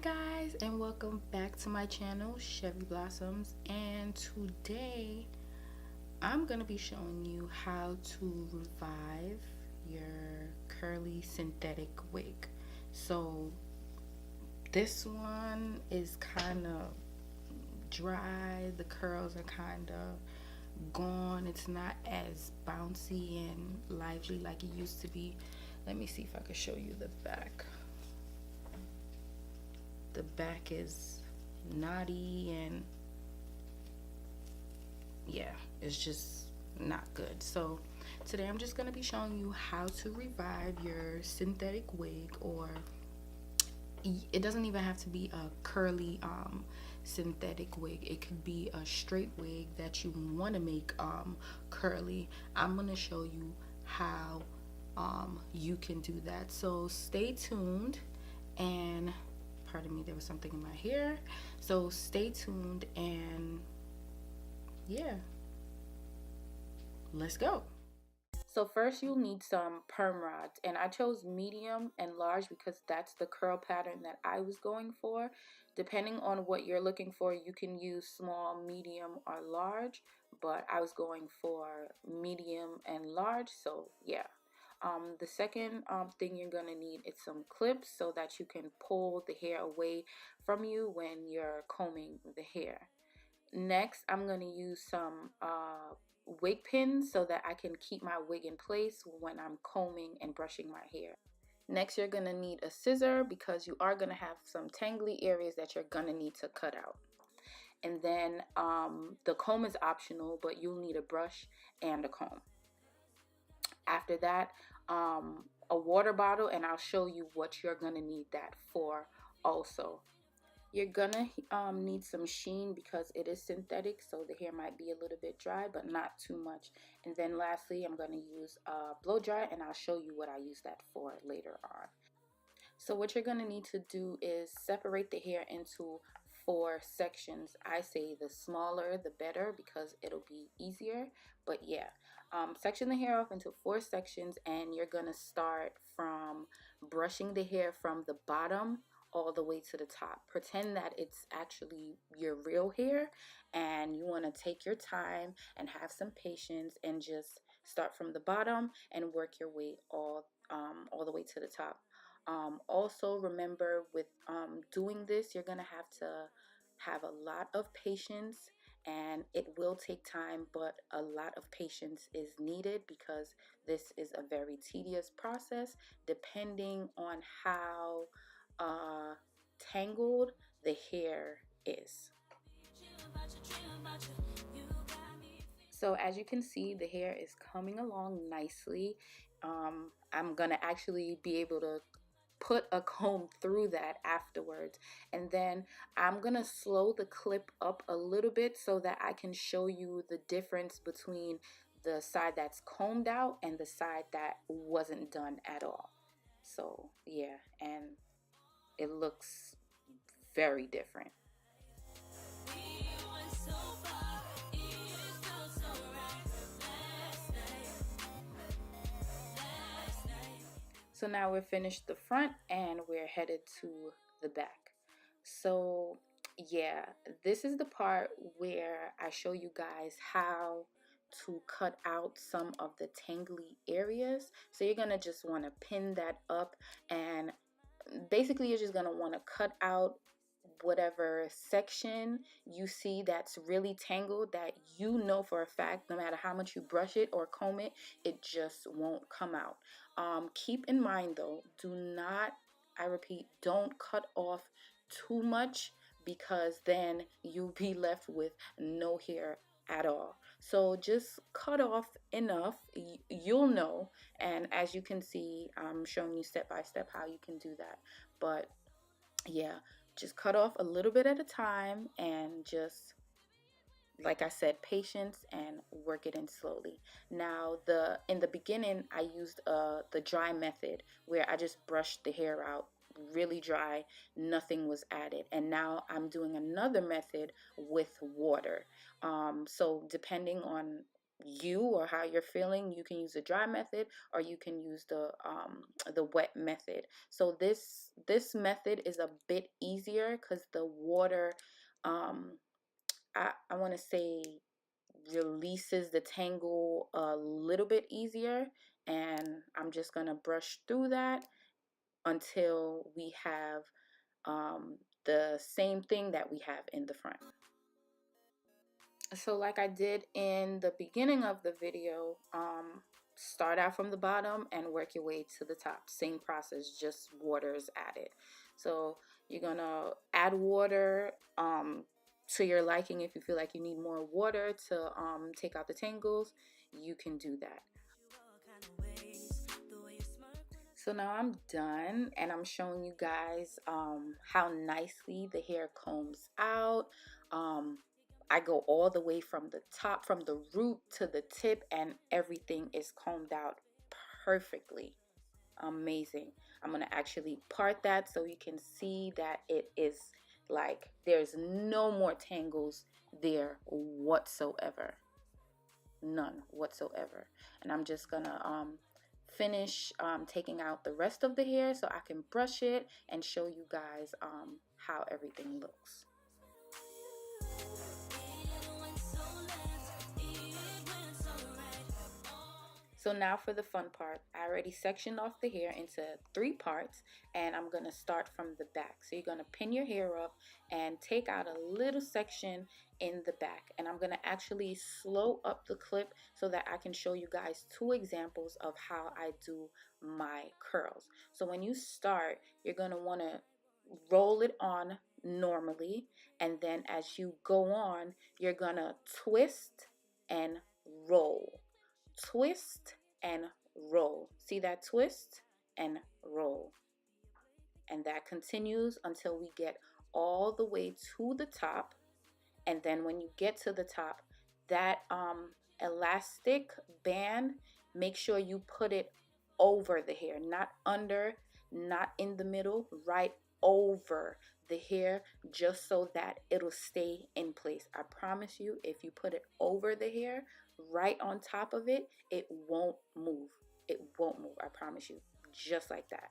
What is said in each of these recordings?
guys, and welcome back to my channel, Chevy Blossoms. And today I'm gonna be showing you how to revive your curly synthetic wig. So this one is kind of dry, the curls are kind of gone, it's not as bouncy and lively like it used to be. Let me see if I can show you the back. The back is knotty and yeah, it's just not good. So today I'm just going to be showing you how to revive your synthetic wig, or it doesn't even have to be a curly synthetic wig. It could be a straight wig that you want to make curly. I'm going to show you how you can do that. So stay tuned, and pardon me, there was something in my hair. So stay tuned, and yeah, let's go. So first you'll need some perm rods, and I chose medium and large because that's the curl pattern that I was going for. Depending on what you're looking for, you can use small, medium, or large, but I was going for medium and large, so yeah. The second thing you're gonna need is some clips so that you can pull the hair away from you when you're combing the hair. Next, I'm gonna use some wig pins so that I can keep my wig in place when I'm combing and brushing my hair. Next, you're gonna need a scissor because you are gonna have some tangly areas that you're gonna need to cut out. And then the comb is optional, but you'll need a brush and a comb. After that, a water bottle, and I'll show you what you're gonna need that for also. You're gonna need some sheen because it is synthetic, so the hair might be a little bit dry, but not too much. And then lastly, I'm gonna use blow dry, and I'll show you what I use that for later on. So what you're gonna need to do is separate the hair into 4 sections. I say the smaller the better because it'll be easier, but yeah. Section the hair off into 4 sections, and you're gonna start from brushing the hair from the bottom all the way to the top. Pretend that it's actually your real hair, and you want to take your time and have some patience and just start from the bottom and work your way all the way to the top. Also remember, with doing this, you're gonna have a lot of patience, and it will take time, but a lot of patience is needed because this is a very tedious process depending on how tangled the hair is. So as you can see, the hair is coming along nicely. I'm gonna actually be able to put a comb through that afterwards, and then I'm gonna slow the clip up a little bit so that I can show you the difference between the side that's combed out and the side that wasn't done at all. So yeah, and it looks very different. So now we're finished the front and we're headed to the back. So yeah, this is the part where I show you guys how to cut out some of the tangly areas. So you're gonna just want to pin that up, and basically you're just gonna want to cut out whatever section you see that's really tangled, that you know for a fact no matter how much you brush it or comb it, it just won't come out. Keep in mind though, do not, I repeat, don't cut off too much because then you'll be left with no hair at all. So just cut off enough, you'll know. And as you can see, I'm showing you step by step how you can do that. But yeah, just cut off a little bit at a time, and just, like I said, patience and work it in slowly. Now, in the beginning, I used the dry method where I just brushed the hair out really dry, nothing was added. And now I'm doing another method with water. So depending on you or how you're feeling. You can use the dry method or you can use the wet method. So this method is a bit easier because the water, I want to say, releases the tangle a little bit easier, and I'm just gonna brush through that until we have the same thing that we have in the front. So like I did in the beginning of the video, start out from the bottom and work your way to the top. Same process, just water is added. So you're gonna add water to your liking. If you feel like you need more water to take out the tangles, you can do that. So now I'm done, and I'm showing you guys how nicely the hair combs out. I go all the way from the top, from the root to the tip, and everything is combed out perfectly. Amazing. I'm going to actually part that so you can see that it is like there's no more tangles there whatsoever. None whatsoever. And I'm just going to finish taking out the rest of the hair so I can brush it and show you guys how everything looks. So now for the fun part. I already sectioned off the hair into 3 parts, and I'm going to start from the back. So you're going to pin your hair up and take out a little section in the back. And I'm going to actually slow up the clip so that I can show you guys 2 examples of how I do my curls. So when you start, you're going to want to roll it on normally, and then as you go on, you're going to twist and roll. Twist and roll. See that? Twist and roll. And that continues until we get all the way to the top. And then when you get to the top, that elastic band, make sure you put it over the hair, not under, not in the middle, right over the hair, just so that it'll stay in place. I promise you, if you put it over the hair, right on top of it, it won't move. It won't move, I promise you, just like that.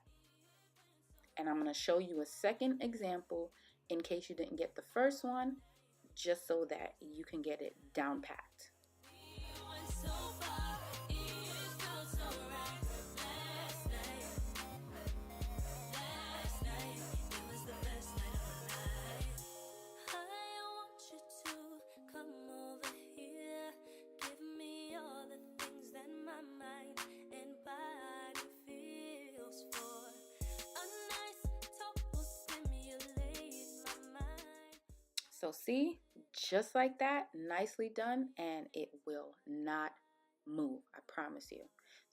And I'm going to show you a second example in case you didn't get the first one, just so that you can get it down packed. So see, just like that, nicely done, and it will not move, I promise you.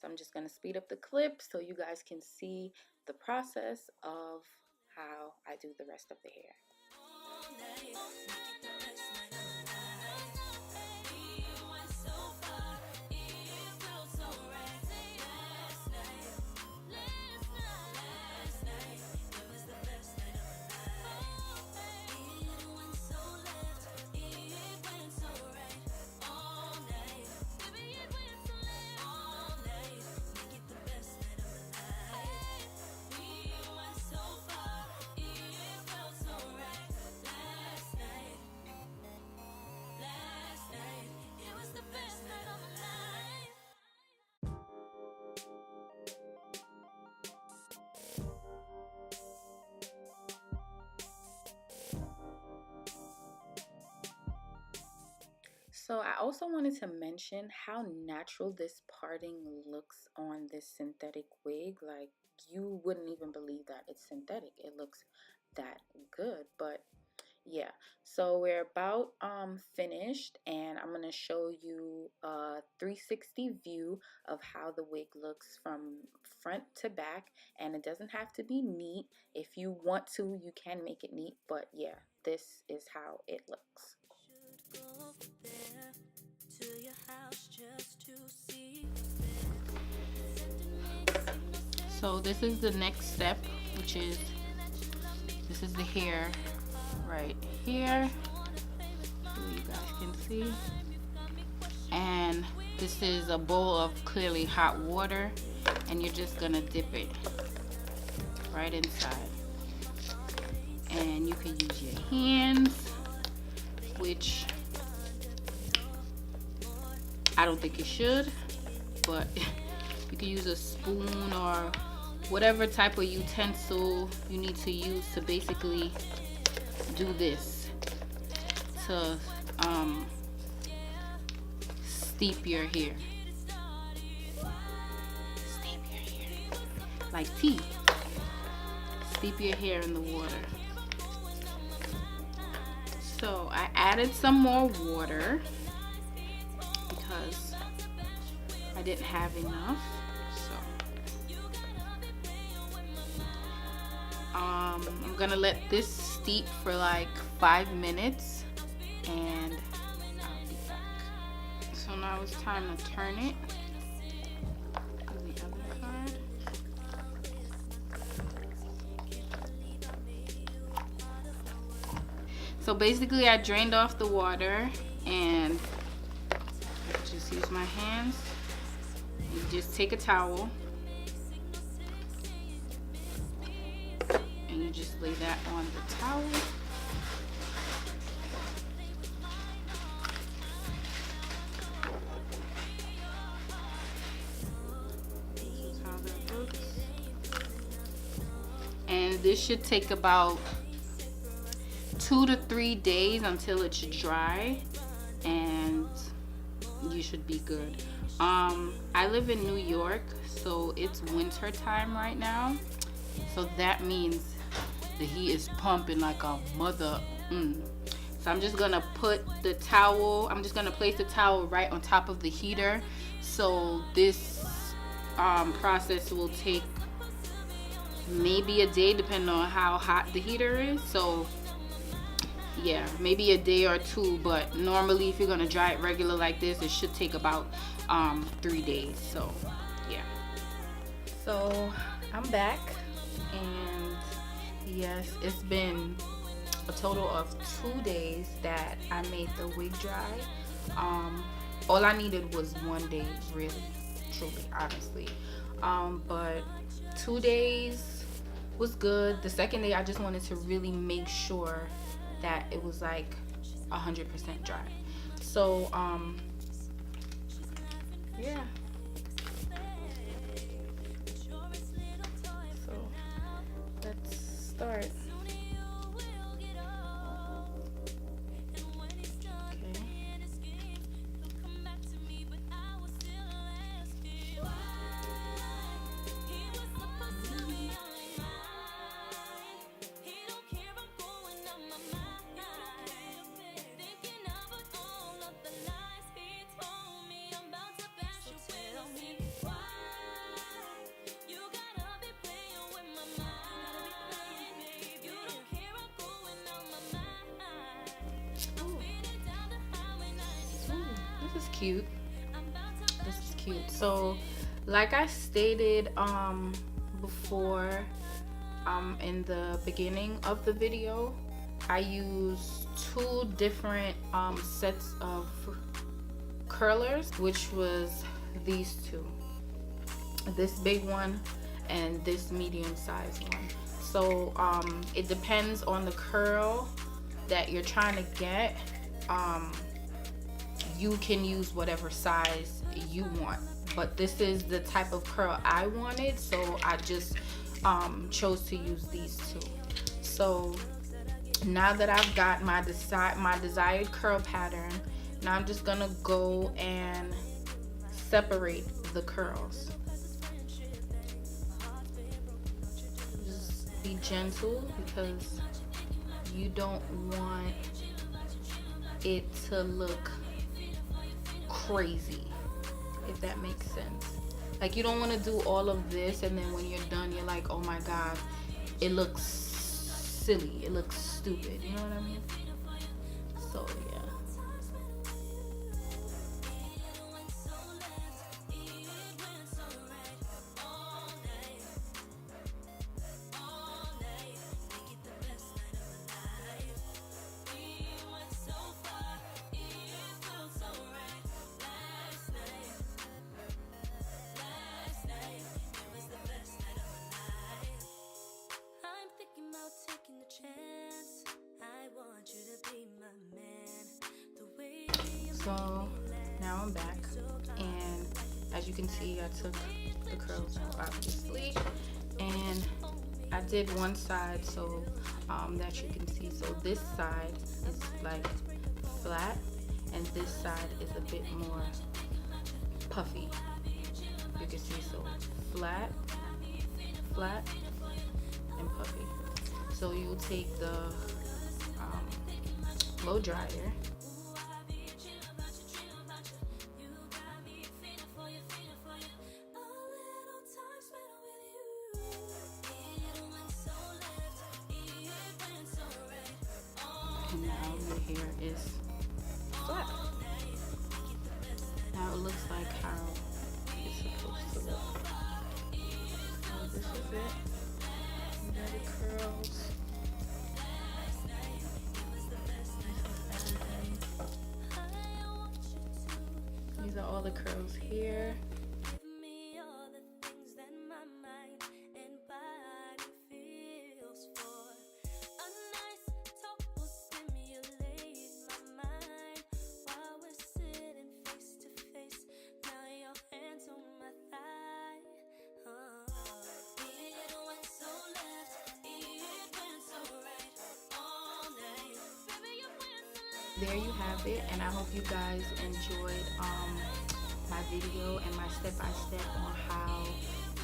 So I'm just going to speed up the clip so you guys can see the process of how I do the rest of the hair. So I also wanted to mention how natural this parting looks on this synthetic wig. Like, you wouldn't even believe that it's synthetic. It looks that good. But yeah, so we're about finished, and I'm going to show you a 360 view of how the wig looks from front to back. And it doesn't have to be neat. If you want to, you can make it neat, but yeah, this is how it looks. So this is the next step, which is, this is the hair right here, so you guys can see, and This is a bowl of clearly hot water, and you're just gonna dip it right inside. And you can use your hands, which I don't think you should, but you can use a spoon or whatever type of utensil you need to use to basically do this, to steep your hair. Steep your hair. Like tea. Steep your hair in the water. So I added some more water because I didn't have enough. I'm gonna let this steep for like 5 minutes, and I'll be back. So now it's time to turn it to the other side. So basically I drained off the water, and I just use my hands. You just take a towel and you just lay that on the towel. This is how that looks. And this should take about 2 to 3 days until it's dry, and you should be good. I live in New York, so it's winter time right now. So that means the heat is pumping like a mother. So I'm just gonna put the towel, I'm just gonna place the towel right on top of the heater. So this process will take maybe a day depending on how hot the heater is. So yeah, maybe a day or 2, but normally if you're gonna dry it regular like this, it should take about 3 days. So yeah. So I'm back, and yes, it's been a total of 2 days that I made the wig dry. All I needed was 1 day, really, truly, honestly. But 2 days was good. The second day I just wanted to really make sure that it was like 100% dry. So yeah. So let's start. Cute. This is cute. So like I stated before, in the beginning of the video, I use 2 different sets of curlers, which was these 2, this big one and this medium sized one. So it depends on the curl that you're trying to get. You can use whatever size you want, but this is the type of curl I wanted, so I just chose to use these 2. So now that I've got my desired curl pattern, now I'm just gonna go and separate the curls. Just be gentle, because you don't want it to look crazy, if that makes sense. Like, you don't want to do all of this and then when you're done you're like, oh my god, it looks silly, it looks stupid, you know what I mean? So yeah. So now I'm back, and as you can see, I took the curls out obviously, and I did one side so that you can see. So this side is like flat, and this side is a bit more puffy. You can see, so flat, flat, and puffy. So you'll take the blow dryer. And now your hair is flat. Now it looks like how it's supposed to look. So this is it. You got the curls. These are all the curls here. There you have it, and I hope you guys enjoyed my video and my step-by-step on how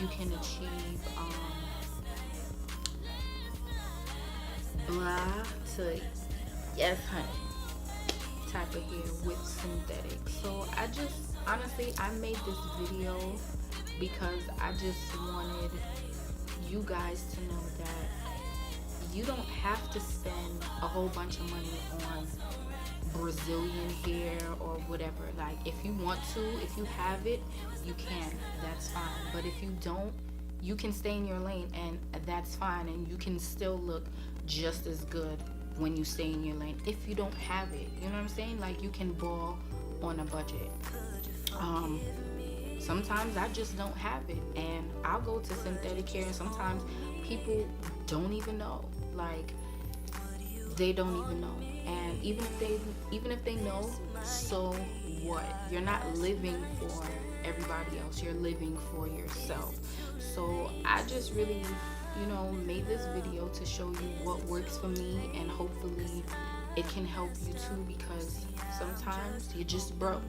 you can achieve blah to yes honey type of hair with synthetic. So I just honestly, I made this video because I just wanted you guys to know that you don't have to spend a whole bunch of money on Brazilian hair or whatever. Like, if you want to, if you have it, you can, that's fine. But if you don't, you can stay in your lane, and that's fine, and you can still look just as good when you stay in your lane if you don't have it. You know what I'm saying? Like, you can ball on a budget. Sometimes I just don't have it, and I'll go to synthetic hair, and sometimes people don't even know. Like, they don't even know. And even if they know, so what? You're not living for everybody else, you're living for yourself. So I just really, you know, made this video to show you what works for me, and hopefully it can help you too, because sometimes you're just broke.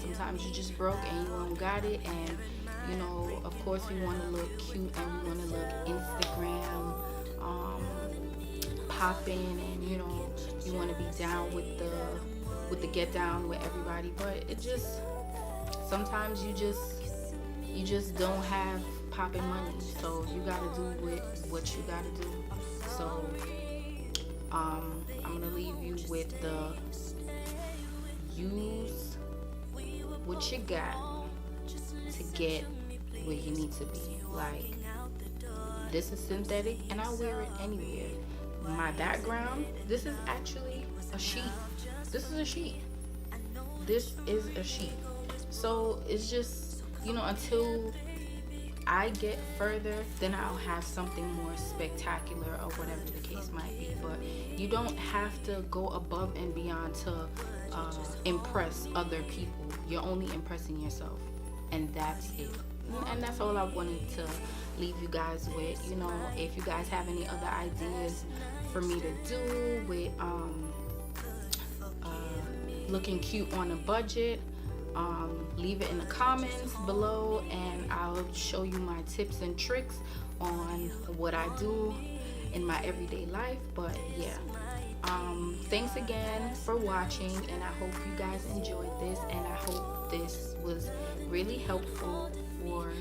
Sometimes you're just broke and you don't got it, and you know, of course we want to look cute and we want to look Instagram popping, and you know, you want to be down with the get down with everybody, but it just sometimes you just don't have popping money, so you gotta do what you gotta do. So I'm gonna leave you with the use what you got to get where you need to be. Like, this is synthetic and I wear it anywhere. My background, this is actually a sheet. This is a sheet. This is a sheet. So it's just, you know, until I get further, then I'll have something more spectacular or whatever the case might be. But you don't have to go above and beyond to impress other people. You're only impressing yourself, and that's it. And that's all I wanted to leave you guys with. You know, if you guys have any other ideas for me to do with looking cute on a budget, leave it in the comments below, and I'll show you my tips and tricks on what I do in my everyday life. But yeah, thanks again for watching, and I hope you guys enjoyed this, and I hope this was really helpful for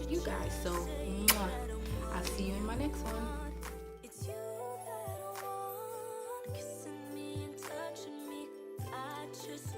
you guys. So I'll see you in my next one. It's you that I want, kissing me and touching me. I just